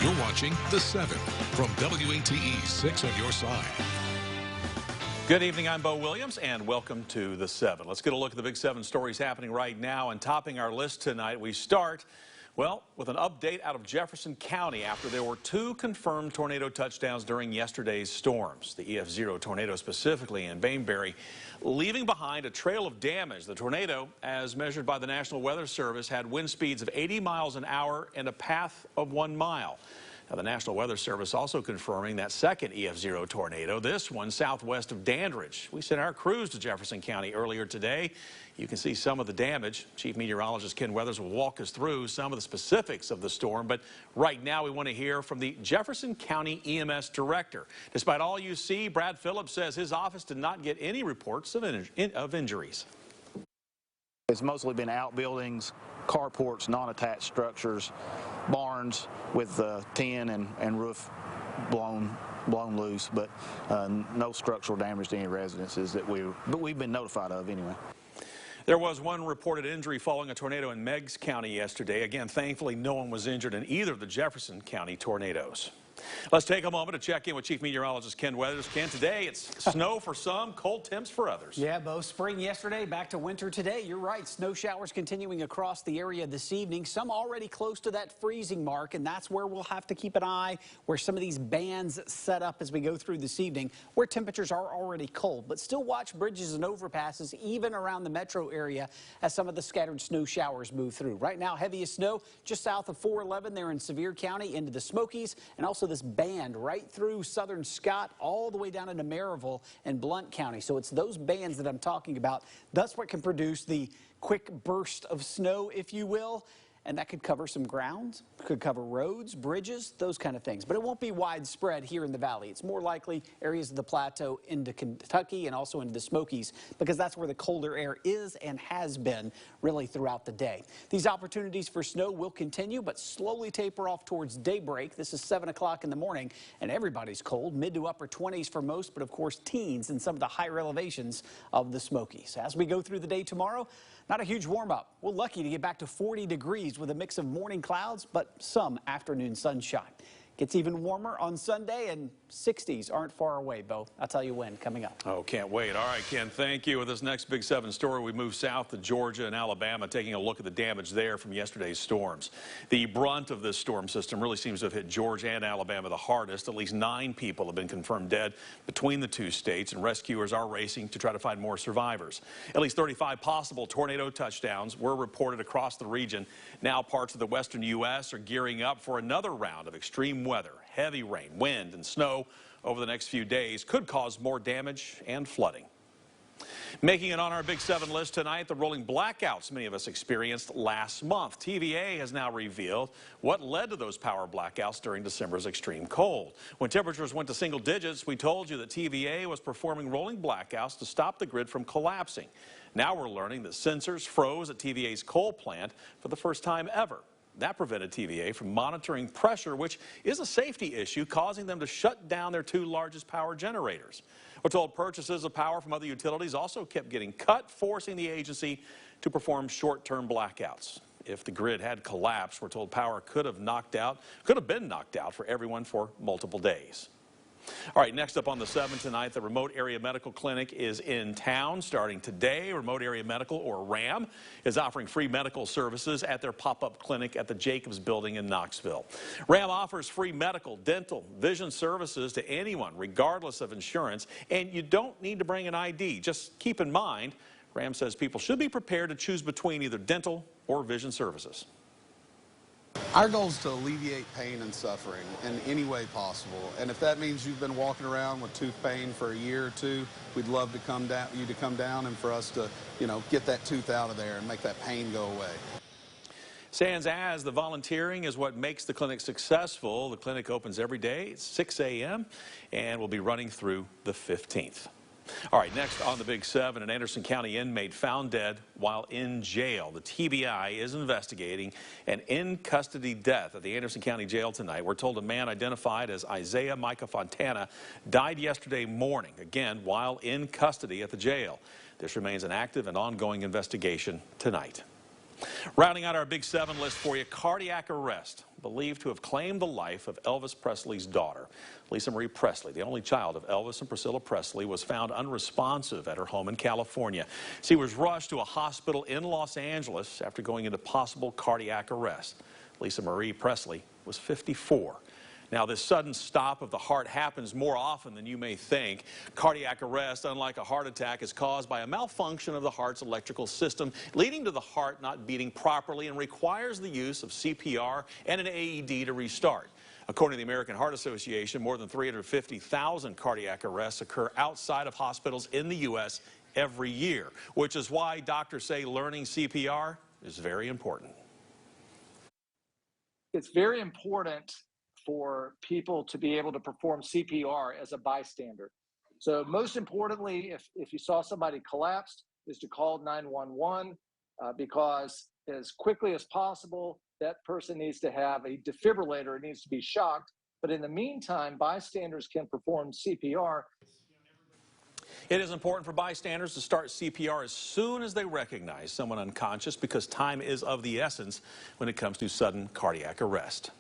You're watching The 7 from WATE 6 on your side. Good evening, I'm Bo Williams, and welcome to The 7. Let's get a look at the big 7 stories happening right now. And topping our list tonight, we start, well, with an update out of Jefferson County after there were 2 confirmed tornado touchdowns during yesterday's storms. The EF0 tornado specifically in Bainbury, leaving behind a trail of damage. The tornado, as measured by the National Weather Service, had wind speeds of 80 miles an hour and a path of 1 mile. Now, the National Weather Service also confirming that second EF0 tornado, this one southwest of Dandridge. We sent our crews to Jefferson County earlier today. You can see some of the damage. Chief Meteorologist Ken Weathers will walk us through some of the specifics of the storm. But right now we want to hear from the Jefferson County EMS Director. Despite all you see, Brad Phillips says his office did not get any reports of injuries. It's mostly been outbuildings, carports, non-attached structures, barns with tin and roof blown loose, but no structural damage to any residences that we've been notified of anyway. There was one reported injury following a tornado in Meigs County yesterday. Again, thankfully, no one was injured in either of the Jefferson County tornadoes. Let's take a moment to check in with Chief Meteorologist Ken Weathers. Ken, today it's snow for some, cold temps for others. Yeah, Bo, spring yesterday, back to winter today. You're right, snow showers continuing across the area this evening. Some already close to that freezing mark, and that's where we'll have to keep an eye, where some of these bands set up as we go through this evening, where temperatures are already cold. But still watch bridges and overpasses, even around the metro area, as some of the scattered snow showers move through. Right now, heaviest snow just south of 411 there in Sevier County into the Smokies, and also this band right through southern Scott all the way down into Maryville and Blount County. So it's those bands that I'm talking about. That's what can produce the quick burst of snow, if you will. And that could cover some ground, could cover roads, bridges, those kind of things. But it won't be widespread here in the valley. It's more likely areas of the plateau into Kentucky and also into the Smokies, because that's where the colder air is and has been really throughout the day. These opportunities for snow will continue, but slowly taper off towards daybreak. This is 7 o'clock in the morning, and everybody's cold, mid to upper 20s for most, but of course teens in some of the higher elevations of the Smokies. As we go through the day tomorrow, not a huge warm up. We're lucky to get back to 40 degrees with a mix of morning clouds, but some afternoon sunshine. Gets even warmer on Sunday, and 60s aren't far away, Bo. I'll tell you when, coming up. Oh, can't wait. All right, Ken, thank you. With this next Big 7 story, we move south to Georgia and Alabama, taking a look at the damage there from yesterday's storms. The brunt of this storm system really seems to have hit Georgia and Alabama the hardest. At least 9 people have been confirmed dead between the 2 states, and rescuers are racing to try to find more survivors. At least 35 possible tornado touchdowns were reported across the region. Now parts of the western U.S. are gearing up for another round of extreme weather. Heavy rain, wind, and snow over the next few days could cause more damage and flooding. Making it on our Big 7 list tonight, the rolling blackouts many of us experienced last month. TVA has now revealed what led to those power blackouts during December's extreme cold. When temperatures went to single digits, we told you that TVA was performing rolling blackouts to stop the grid from collapsing. Now we're learning that sensors froze at TVA's coal plant for the first time ever. That prevented TVA from monitoring pressure, which is a safety issue, causing them to shut down their 2 largest power generators. We're told purchases of power from other utilities also kept getting cut, forcing the agency to perform short-term blackouts. If the grid had collapsed, we're told power could have been knocked out for everyone for multiple days. All right, next up on the 7 tonight, the Remote Area Medical Clinic is in town starting today. Remote Area Medical, or RAM, is offering free medical services at their pop-up clinic at the Jacobs Building in Knoxville. RAM offers free medical, dental, vision services to anyone, regardless of insurance, and you don't need to bring an ID. Just keep in mind, RAM says people should be prepared to choose between either dental or vision services. Our goal is to alleviate pain and suffering in any way possible. And if that means you've been walking around with tooth pain for a year or 2, we'd love to come down and for us to, get that tooth out of there and make that pain go away. Sans as the volunteering is what makes the clinic successful. The clinic opens every day at 6 a.m. and will be running through the 15th. All right, next on the Big 7, an Anderson County inmate found dead while in jail. The TBI is investigating an in-custody death at the Anderson County Jail tonight. We're told a man identified as Isaiah Micah Fontana died yesterday morning, again, while in custody at the jail. This remains an active and ongoing investigation tonight. Rounding out our Big 7 list for you, cardiac arrest, believed to have claimed the life of Elvis Presley's daughter. Lisa Marie Presley, the only child of Elvis and Priscilla Presley, was found unresponsive at her home in California. She was rushed to a hospital in Los Angeles after going into possible cardiac arrest. Lisa Marie Presley was 54. Now, this sudden stop of the heart happens more often than you may think. Cardiac arrest, unlike a heart attack, is caused by a malfunction of the heart's electrical system, leading to the heart not beating properly and requires the use of CPR and an AED to restart. According to the American Heart Association, more than 350,000 cardiac arrests occur outside of hospitals in the U.S. every year, which is why doctors say learning CPR is very important. It's very important for people to be able to perform CPR as a bystander. So most importantly, if you saw somebody collapsed, is to call 911 because as quickly as possible, that person needs to have a defibrillator, it needs to be shocked. But in the meantime, bystanders can perform CPR. It is important for bystanders to start CPR as soon as they recognize someone unconscious because time is of the essence when it comes to sudden cardiac arrest.